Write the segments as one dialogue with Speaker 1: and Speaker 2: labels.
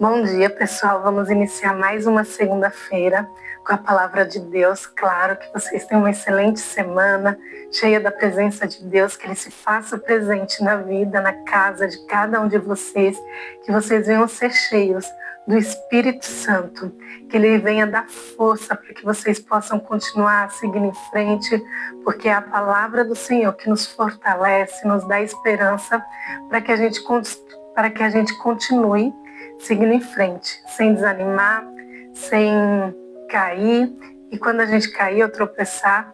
Speaker 1: Bom dia, pessoal. Vamos iniciar mais uma segunda-feira com a palavra de Deus. Claro que vocês tenham uma excelente semana, cheia da presença de Deus, que Ele se faça presente na vida, na casa de cada um de vocês, que vocês venham ser cheios do Espírito Santo, que Ele venha dar força para que vocês possam continuar seguindo em frente, porque é a palavra do Senhor que nos fortalece, nos dá esperança para que a gente continue seguindo em frente, sem desanimar, sem cair. E quando a gente cair ou tropeçar,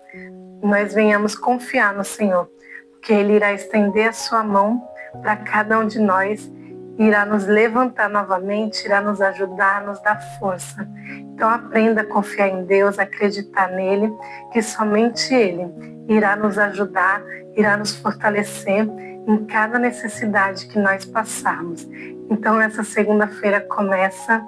Speaker 1: nós venhamos confiar no Senhor, porque Ele irá estender a sua mão para cada um de nós, irá nos levantar novamente, irá nos ajudar, nos dar força. Então aprenda a confiar em Deus, acreditar nele, que somente Ele irá nos ajudar, irá nos fortalecer em cada necessidade que nós passarmos. Então essa segunda-feira começa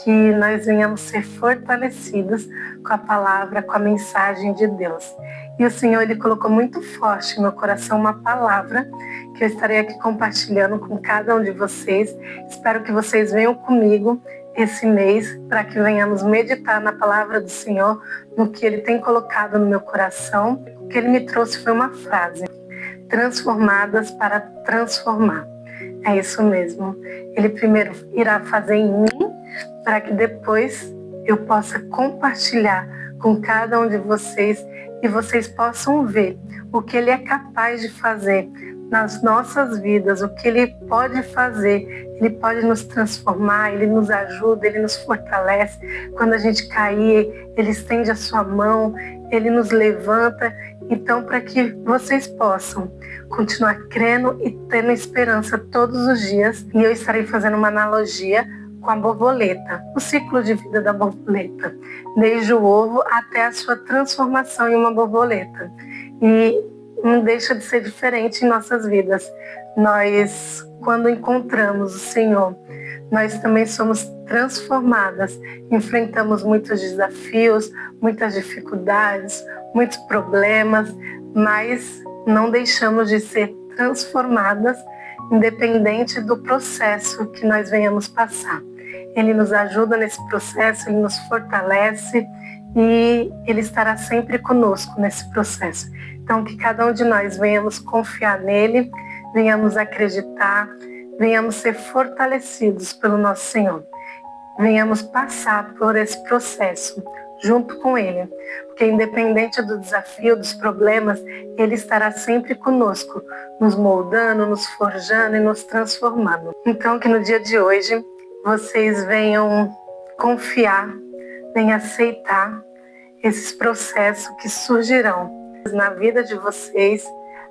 Speaker 1: que nós venhamos ser fortalecidos com a palavra, com a mensagem de Deus. E o Senhor, Ele colocou muito forte no meu coração uma palavra que eu estarei aqui compartilhando com cada um de vocês. Espero que vocês venham comigo esse mês para que venhamos meditar na palavra do Senhor, no que Ele tem colocado no meu coração. O que Ele me trouxe foi uma frase: transformadas para transformar. É isso mesmo. Ele primeiro irá fazer em mim para que depois eu possa compartilhar com cada um de vocês e vocês possam ver o que Ele é capaz de fazer nas nossas vidas, o que Ele pode fazer. Ele pode nos transformar, Ele nos ajuda, Ele nos fortalece. Quando a gente cair, Ele estende a sua mão, Ele nos levanta. Então, para que vocês possam continuar crendo e tendo esperança todos os dias, e eu estarei fazendo uma analogia com a borboleta, o ciclo de vida da borboleta, desde o ovo até a sua transformação em uma borboleta. E não deixa de ser diferente em nossas vidas. Nós, quando encontramos o Senhor, nós também somos transformadas, enfrentamos muitos desafios, muitas dificuldades, muitos problemas, mas não deixamos de ser transformadas, independente do processo que nós venhamos passar. Ele nos ajuda nesse processo, Ele nos fortalece e Ele estará sempre conosco nesse processo. Então, que cada um de nós venhamos confiar nele, venhamos acreditar, venhamos ser fortalecidos pelo nosso Senhor. Venhamos passar por esse processo junto com Ele, porque independente do desafio, dos problemas, Ele estará sempre conosco, nos moldando, nos forjando e nos transformando. Então, que no dia de hoje vocês venham confiar, venham aceitar esses processos que surgirão na vida de vocês.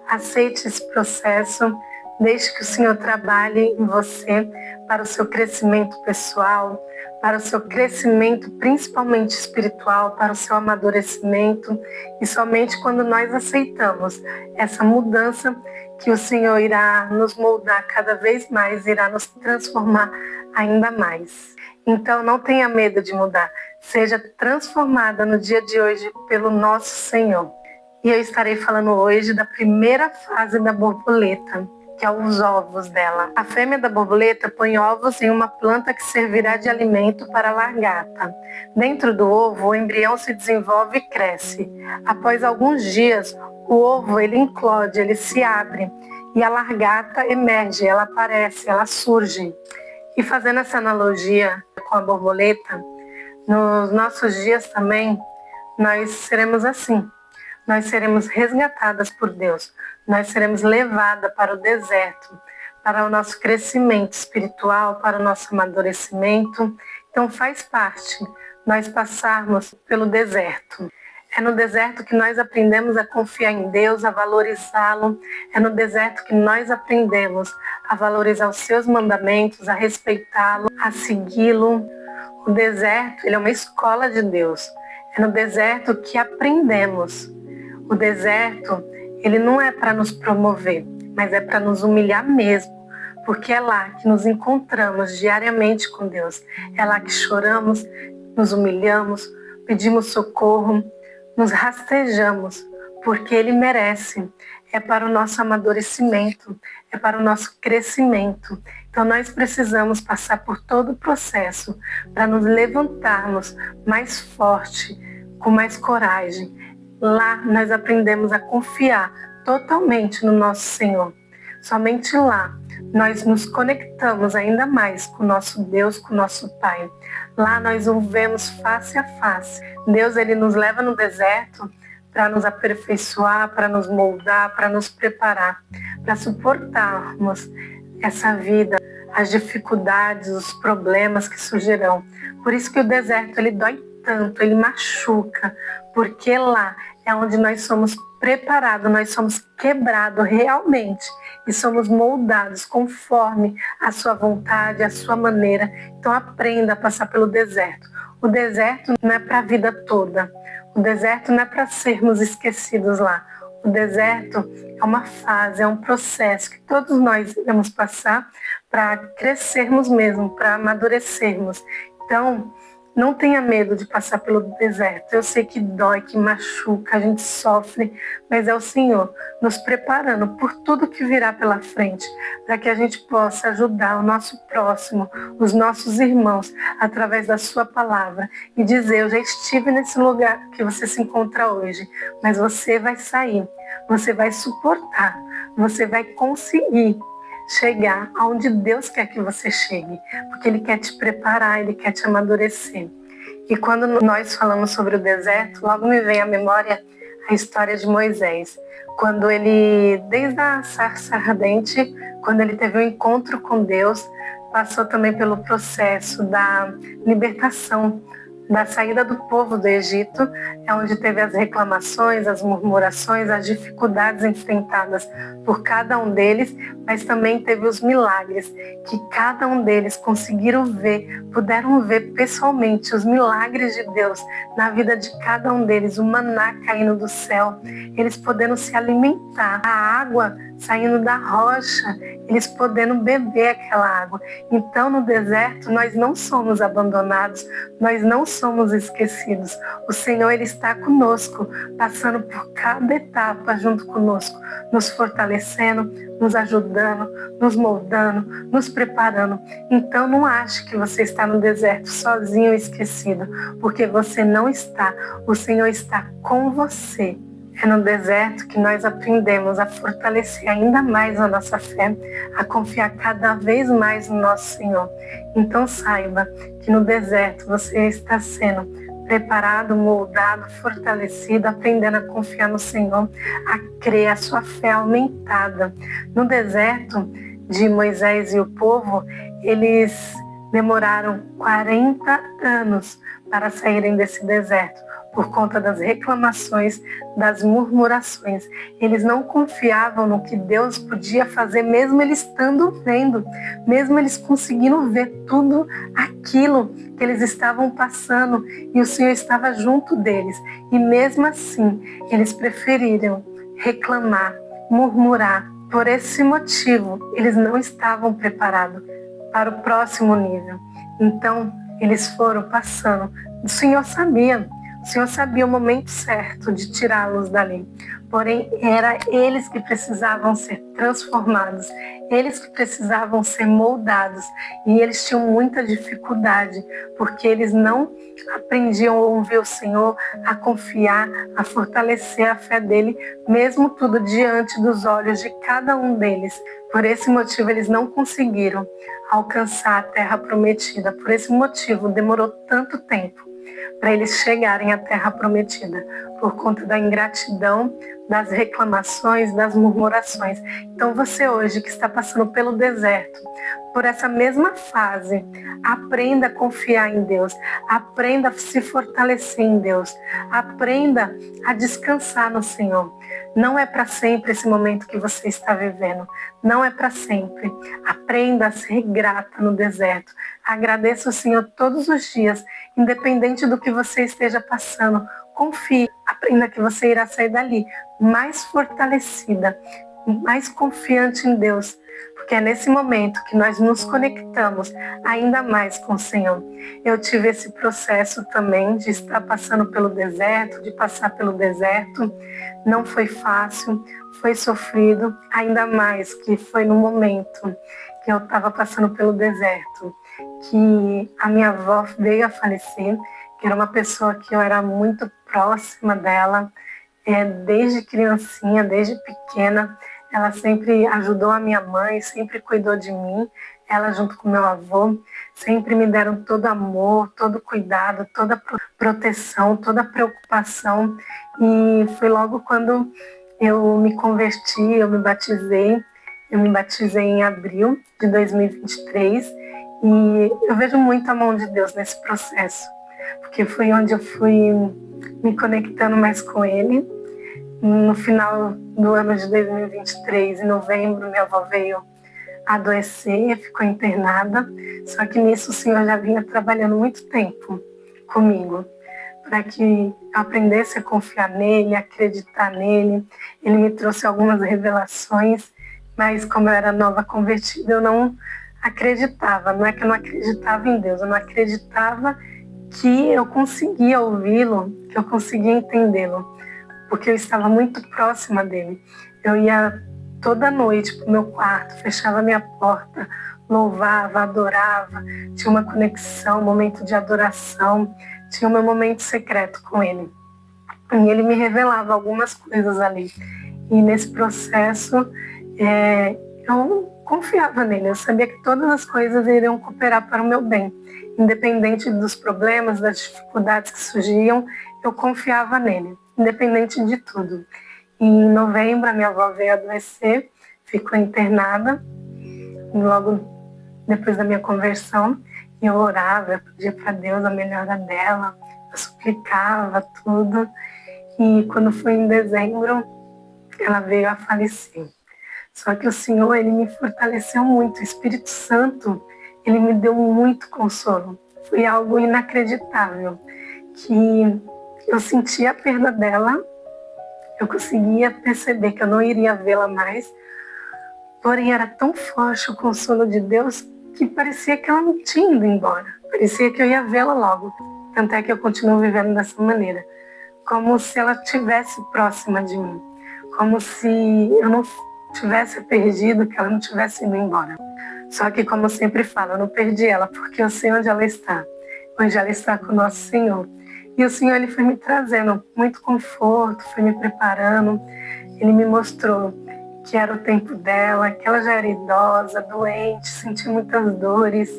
Speaker 1: Aceite esse processo, deixe que o Senhor trabalhe em você para o seu crescimento pessoal, para o seu crescimento principalmente espiritual, para o seu amadurecimento. E somente quando nós aceitamos essa mudança que o Senhor irá nos moldar cada vez mais, irá nos transformar ainda mais. Então não tenha medo de mudar, seja transformada no dia de hoje pelo nosso Senhor. E eu estarei falando hoje da primeira fase da borboleta, que é os ovos dela. A fêmea da borboleta põe ovos em uma planta que servirá de alimento para a lagarta. Dentro do ovo, o embrião se desenvolve e cresce. Após alguns dias, o ovo ele implode, ele se abre e a lagarta emerge, ela aparece, ela surge. E fazendo essa analogia com a borboleta, nos nossos dias também, nós seremos assim. Nós seremos resgatadas por Deus. Nós seremos levadas para o deserto, para o nosso crescimento espiritual, para o nosso amadurecimento. Então faz parte nós passarmos pelo deserto. É no deserto que nós aprendemos a confiar em Deus, a valorizá-lo. É no deserto que nós aprendemos a valorizar os seus mandamentos, a respeitá-lo, a segui-lo. O deserto, ele é uma escola de Deus. É no deserto que aprendemos. O deserto, ele não é para nos promover, mas é para nos humilhar mesmo, porque é lá que nos encontramos diariamente com Deus. É lá que choramos, nos humilhamos, pedimos socorro, nos rastejamos, porque Ele merece. É para o nosso amadurecimento, é para o nosso crescimento. Então nós precisamos passar por todo o processo para nos levantarmos mais forte, com mais coragem. Lá nós aprendemos a confiar totalmente no nosso Senhor. Somente lá nós nos conectamos ainda mais com o nosso Deus, com o nosso Pai. Lá nós o vemos face a face. Deus, ele nos leva no deserto para nos aperfeiçoar, para nos moldar, para nos preparar, para suportarmos essa vida, as dificuldades, os problemas que surgirão. Por isso que o deserto, ele dói tanto, ele machuca, porque lá é onde nós somos preparados, nós somos quebrados realmente e somos moldados conforme a sua vontade, a sua maneira. Então aprenda a passar pelo deserto. O deserto não é para a vida toda. O deserto não é para sermos esquecidos lá. O deserto é uma fase, é um processo que todos nós iremos passar para crescermos mesmo, para amadurecermos. Então, não tenha medo de passar pelo deserto. Eu sei que dói, que machuca, a gente sofre, mas é o Senhor nos preparando por tudo que virá pela frente, para que a gente possa ajudar o nosso próximo, os nossos irmãos, através da sua palavra, e dizer: eu já estive nesse lugar que você se encontra hoje, mas você vai sair, você vai suportar, você vai conseguir chegar aonde Deus quer que você chegue, porque Ele quer te preparar, Ele quer te amadurecer. E quando nós falamos sobre o deserto, logo me vem à memória a história de Moisés, quando ele, desde a sarça ardente, quando ele teve um encontro com Deus, passou também pelo processo da libertação, da saída do povo do Egito, é onde teve as reclamações, as murmurações, as dificuldades enfrentadas por cada um deles, mas também teve os milagres que cada um deles conseguiram ver, puderam ver pessoalmente os milagres de Deus na vida de cada um deles, o maná caindo do céu, eles podendo se alimentar, a água saindo da rocha, eles podendo beber aquela água. Então, no deserto, nós não somos abandonados, nós não somos esquecidos. O Senhor, Ele está conosco, passando por cada etapa junto conosco, nos fortalecendo, nos ajudando, nos moldando, nos preparando. Então, não ache que você está no deserto sozinho e esquecido, porque você não está. O Senhor está com você. É no deserto que nós aprendemos a fortalecer ainda mais a nossa fé, a confiar cada vez mais no nosso Senhor. Então saiba que no deserto você está sendo preparado, moldado, fortalecido, aprendendo a confiar no Senhor, a crer, a sua fé aumentada. No deserto de Moisés e o povo, eles demoraram 40 anos para saírem desse deserto, por conta das reclamações, das murmurações. Eles não confiavam no que Deus podia fazer, mesmo eles estando vendo, mesmo eles conseguindo ver tudo aquilo que eles estavam passando, e o Senhor estava junto deles. E mesmo assim, eles preferiram reclamar, murmurar. Por esse motivo, eles não estavam preparados para o próximo nível. Então, eles foram passando. O Senhor sabia o momento certo de tirá-los dali. Porém, era eles que precisavam ser transformados, eles que precisavam ser moldados. E eles tinham muita dificuldade, porque eles não aprendiam a ouvir o Senhor, a confiar, a fortalecer a fé dele, mesmo tudo diante dos olhos de cada um deles. Por esse motivo, eles não conseguiram alcançar a terra prometida. Por esse motivo, demorou tanto tempo para eles chegarem à terra prometida, por conta da ingratidão, das reclamações, das murmurações. Então você hoje que está passando pelo deserto, por essa mesma fase, aprenda a confiar em Deus, aprenda a se fortalecer em Deus, aprenda a descansar no Senhor. Não é para sempre esse momento que você está vivendo, não é para sempre. Aprenda a ser grata no deserto, agradeça o Senhor todos os dias, independente do que você esteja passando. Confie, aprenda que você irá sair dali mais fortalecida, mais confiante em Deus, porque é nesse momento que nós nos conectamos ainda mais com o Senhor. Eu tive esse processo também de estar passando pelo deserto, de passar pelo deserto. Não foi fácil, foi sofrido, ainda mais que foi no momento que eu estava passando pelo deserto, que a minha avó veio a falecer, que era uma pessoa que eu era muito próxima dela, desde criancinha, desde pequena. Ela sempre ajudou a minha mãe, sempre cuidou de mim, ela junto com meu avô, sempre me deram todo amor, todo cuidado, toda proteção, toda preocupação. E foi logo quando eu me converti, eu me batizei. Eu me batizei em abril de 2023 e eu vejo muito a mão de Deus nesse processo, porque foi onde eu fui me conectando mais com Ele. No final do ano de 2023, em novembro, minha avó veio adoecer, ficou internada, só que nisso o Senhor já vinha trabalhando muito tempo comigo, para que eu aprendesse a confiar nele, acreditar nele. Ele me trouxe algumas revelações, mas como eu era nova convertida, eu não acreditava. Não é que eu não acreditava em Deus, eu não acreditava que eu conseguia ouvi-lo, que eu conseguia entendê-lo, porque eu estava muito próxima dele. Eu ia toda noite para o meu quarto, fechava minha porta, louvava, adorava, tinha uma conexão, um momento de adoração, tinha o meu momento secreto com ele. E ele me revelava algumas coisas ali. E nesse processo, eu confiava nele, eu sabia que todas as coisas iriam cooperar para o meu bem. Independente dos problemas, das dificuldades que surgiam, eu confiava nele, independente de tudo. E em novembro, a minha avó veio adoecer, ficou internada, logo depois da minha conversão, e eu orava, eu pedia para Deus a melhora dela, eu suplicava tudo. E quando foi em dezembro, ela veio a falecer. Só que o Senhor, ele me fortaleceu muito. O Espírito Santo, ele me deu muito consolo. Foi algo inacreditável, que eu sentia a perda dela, eu conseguia perceber que eu não iria vê-la mais, porém era tão forte o consolo de Deus que parecia que ela não tinha ido embora. Parecia que eu ia vê-la logo. Tanto é que eu continuo vivendo dessa maneira, como se ela estivesse próxima de mim, como se eu não tivesse perdido, que ela não tivesse ido embora. Só que, como eu sempre falo, eu não perdi ela, porque eu sei onde ela está. Onde ela está com o nosso Senhor. E o Senhor, ele foi me trazendo muito conforto, foi me preparando. Ele me mostrou que era o tempo dela, que ela já era idosa, doente, sentia muitas dores.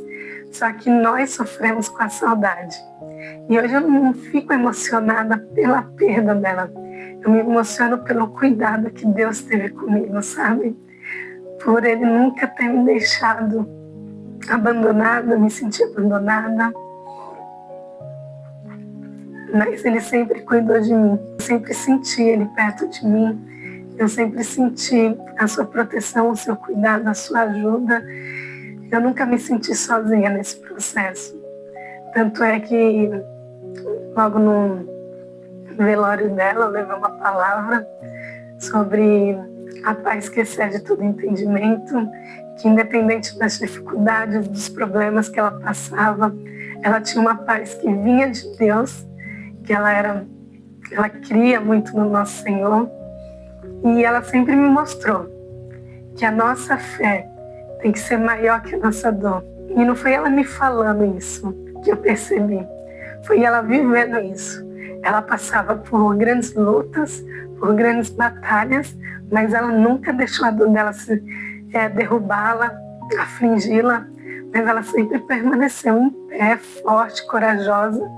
Speaker 1: Só que nós sofremos com a saudade. E hoje eu não fico emocionada pela perda dela. Eu me emociono pelo cuidado que Deus teve comigo, sabe? Por Ele nunca ter me deixado abandonada, me sentir abandonada. Mas Ele sempre cuidou de mim. Eu sempre senti Ele perto de mim. Eu sempre senti a sua proteção, o seu cuidado, a sua ajuda. Eu nunca me senti sozinha nesse processo. Tanto é que logo no velório dela, eu levei uma palavra sobre a paz que excede todo entendimento, que independente das dificuldades, dos problemas que ela passava, ela tinha uma paz que vinha de Deus, que ela cria muito no nosso Senhor, e ela sempre me mostrou que a nossa fé tem que ser maior que a nossa dor. E não foi ela me falando isso que eu percebi, foi ela vivendo isso. Ela passava por grandes lutas, por grandes batalhas, mas ela nunca deixou a dor dela derrubá-la, afligi-la, mas ela sempre permaneceu em pé, forte, corajosa,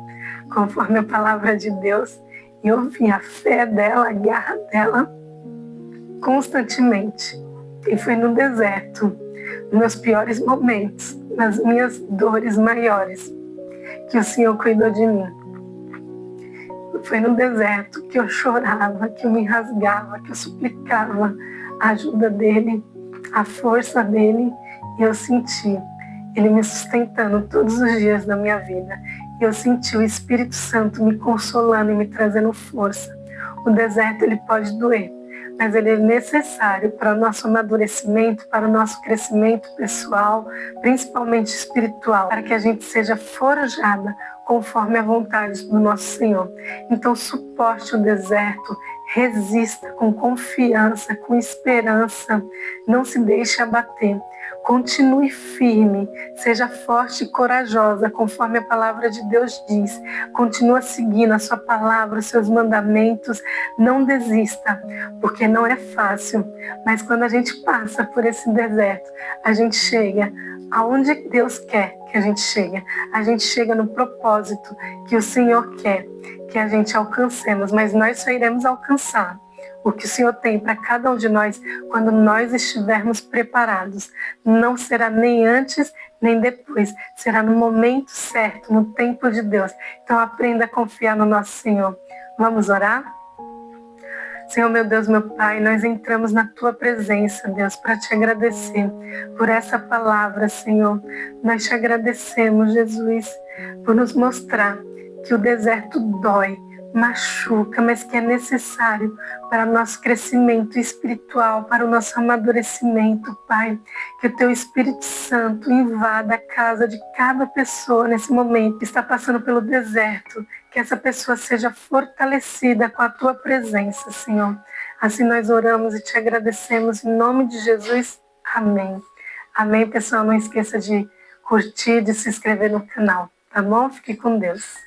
Speaker 1: conforme a palavra de Deus. E eu vi a fé dela, a garra dela, constantemente. E foi no deserto, nos meus piores momentos, nas minhas dores maiores, que o Senhor cuidou de mim. Foi no deserto que eu chorava, que eu me rasgava, que eu suplicava a ajuda dele, a força dele, e eu senti ele me sustentando todos os dias da minha vida. E eu senti o Espírito Santo me consolando e me trazendo força. O deserto, ele pode doer, mas ele é necessário para o nosso amadurecimento, para o nosso crescimento pessoal, principalmente espiritual, para que a gente seja forjada conforme a vontade do nosso Senhor. Então, suporte o deserto, resista com confiança, com esperança, não se deixe abater, Continue firme, seja forte e corajosa, conforme a palavra de Deus diz. Continua seguindo a sua palavra, os seus mandamentos. Não desista, porque não é fácil. Mas quando a gente passa por esse deserto, a gente chega aonde Deus quer que a gente chegue. A gente chega no propósito que o Senhor quer que a gente alcancemos, mas nós só iremos alcançar o que o Senhor tem para cada um de nós quando nós estivermos preparados. Não será nem antes, nem depois. Será no momento certo, no tempo de Deus. Então aprenda a confiar no nosso Senhor. Vamos orar? Senhor, meu Deus, meu Pai, nós entramos na Tua presença, Deus, para Te agradecer por essa palavra, Senhor. Nós Te agradecemos, Jesus, por nos mostrar que o deserto dói, machuca, mas que é necessário para o nosso crescimento espiritual, para o nosso amadurecimento, Pai. Que o Teu Espírito Santo invada a casa de cada pessoa nesse momento que está passando pelo deserto, que essa pessoa seja fortalecida com a Tua presença, Senhor. Assim nós oramos e Te agradecemos em nome de Jesus. Amém. Amém, pessoal. Não esqueça de curtir, de se inscrever no canal, tá bom? Fique com Deus.